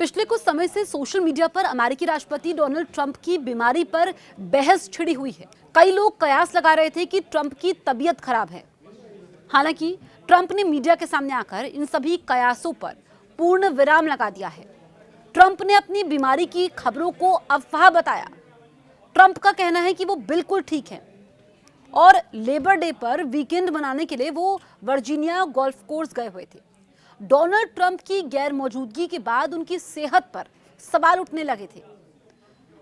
पिछले कुछ समय से सोशल मीडिया पर अमेरिकी राष्ट्रपति डोनाल्ड ट्रंप की बीमारी पर बहस छिड़ी हुई है। कई लोग कयास लगा रहे थे कि ट्रंप की तबीयत खराब है। हालांकि ट्रंप ने मीडिया के सामने आकर इन सभी कयासों पर पूर्ण विराम लगा दिया है। ट्रंप ने अपनी बीमारी की खबरों को अफवाह बताया। ट्रंप का कहना है कि वो बिल्कुल ठीक है और लेबर डे पर वीकेंड मनाने के लिए वो वर्जीनिया गोल्फ कोर्स गए हुए थे। डोनाल्ड ट्रंप की गैर मौजूदगी के बाद उनकी सेहत पर सवाल उठने लगे थे।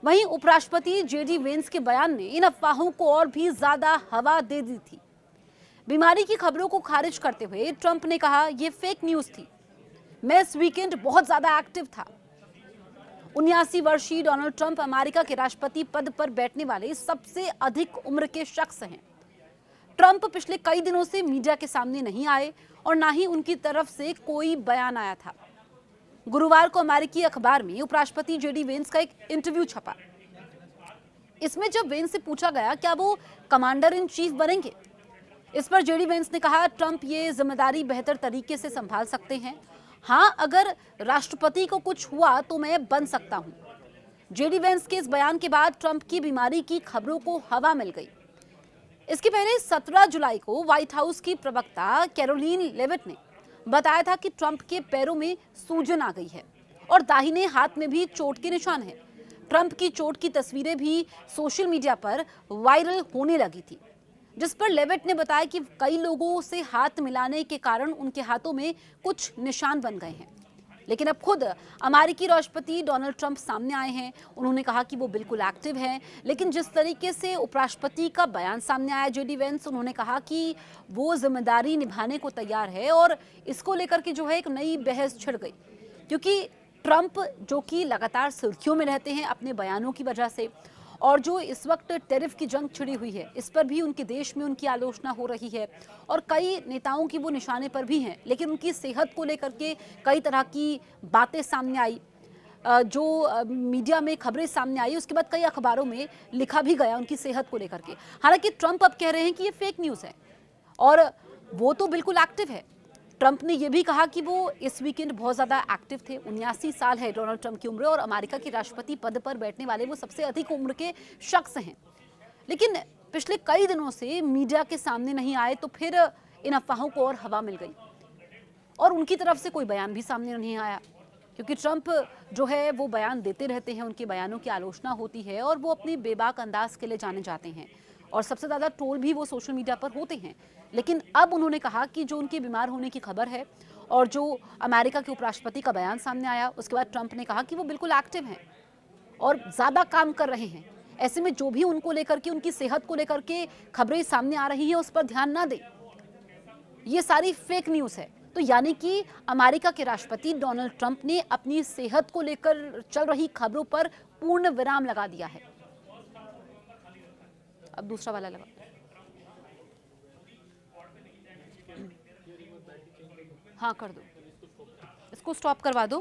वहीं उपराष्ट्रपति जेडी वेंस के बयान ने इन अफवाहों को और भी ज्यादा हवा दे दी थी। बीमारी की खबरों को खारिज करते हुए ट्रंप ने कहा, यह फेक न्यूज थी। मैं इस वीकेंड बहुत ज्यादा एक्टिव था। 79 वर्षीय डोनाल्ड ट्रंप अमेरिका के राष्ट्रपति पद पर बैठने वाले सबसे अधिक उम्र के शख्स हैं। ट्रंप पिछले कई दिनों से मीडिया के सामने नहीं आए और ना ही उनकी तरफ से कोई बयान आया था। गुरुवार को अमेरिकी अखबार में उपराष्ट्रपति जेडी वेंस का एक इंटरव्यू छपा। इसमें जब वेंस से पूछा गया क्या वो कमांडर इन चीफ बनेंगे, इस पर जेडी वेंस ने कहा, ट्रंप ये जिम्मेदारी बेहतर तरीके से संभाल सकते हैं। हाँ, अगर राष्ट्रपति को कुछ हुआ तो मैं बन सकता हूं। जेडी वेंस के इस बयान के बाद ट्रंप की बीमारी की खबरों को हवा मिल गई। इसके पहले 17 जुलाई को व्हाइट हाउस की प्रवक्ता कैरोलिन लेविट ने बताया था कि ट्रंप के पैरों में सूजन आ गई है और दाहिने हाथ में भी चोट के निशान हैं। ट्रंप की चोट की तस्वीरें भी सोशल मीडिया पर वायरल होने लगी थी, जिस पर लेविट ने बताया कि कई लोगों से हाथ मिलाने के कारण उनके हाथों में कुछ निशान बन गए हैं। लेकिन अब खुद अमेरिकी राष्ट्रपति डोनाल्ड ट्रंप सामने आए हैं। उन्होंने कहा कि वो बिल्कुल एक्टिव हैं, लेकिन जिस तरीके से उपराष्ट्रपति का बयान सामने आया जेडी वेंस, उन्होंने कहा कि वो जिम्मेदारी निभाने को तैयार है और इसको लेकर के जो है एक नई बहस छिड़ गई, क्योंकि ट्रंप जो कि लगातार सुर्खियों में रहते हैं अपने बयानों की वजह से, और जो इस वक्त टैरिफ की जंग छिड़ी हुई है, इस पर भी उनके देश में उनकी आलोचना हो रही है और कई नेताओं की वो निशाने पर भी हैं। लेकिन उनकी सेहत को लेकर के कई तरह की बातें सामने आई, जो मीडिया में खबरें सामने आई, उसके बाद कई अखबारों में लिखा भी गया उनकी सेहत को लेकर के। हालांकि ट्रंप अब कह रहे हैं कि ये फेक न्यूज़ है और वो तो बिल्कुल एक्टिव है। ट्रंप ने यह भी कहा कि वो इस वीकेंड बहुत ज्यादा एक्टिव थे। 79 साल है डोनाल्ड ट्रंप की उम्र और अमेरिका के राष्ट्रपति पद पर बैठने वाले वो सबसे अधिक उम्र के शख्स हैं। लेकिन पिछले कई दिनों से मीडिया के सामने नहीं आए, तो फिर इन अफवाहों को और हवा मिल गई और उनकी तरफ से कोई बयान भी सामने नहीं आया, क्योंकि ट्रंप जो है वो बयान देते रहते हैं, उनके बयानों की आलोचना होती है और वो अपने बेबाक अंदाज के लिए जाने जाते हैं और सबसे ज़्यादा ट्रोल भी वो सोशल मीडिया पर होते हैं। लेकिन अब उन्होंने कहा कि जो उनके बीमार होने की खबर है और जो अमेरिका के उपराष्ट्रपति का बयान सामने आया, उसके बाद ट्रंप ने कहा कि वो बिल्कुल एक्टिव हैं और ज़्यादा काम कर रहे हैं। ऐसे में जो भी उनको लेकर के, उनकी सेहत को लेकर के खबरें सामने आ रही हैं, उस पर ध्यान ना दें। ये सारी फेक न्यूज़ है। तो यानी कि अमेरिका के राष्ट्रपति डोनाल्ड ट्रंप ने अपनी सेहत को लेकर चल रही खबरों पर पूर्ण विराम लगा दिया है। अब दूसरा वाला लगा, हाँ कर दो, इसको स्टॉप करवा दो।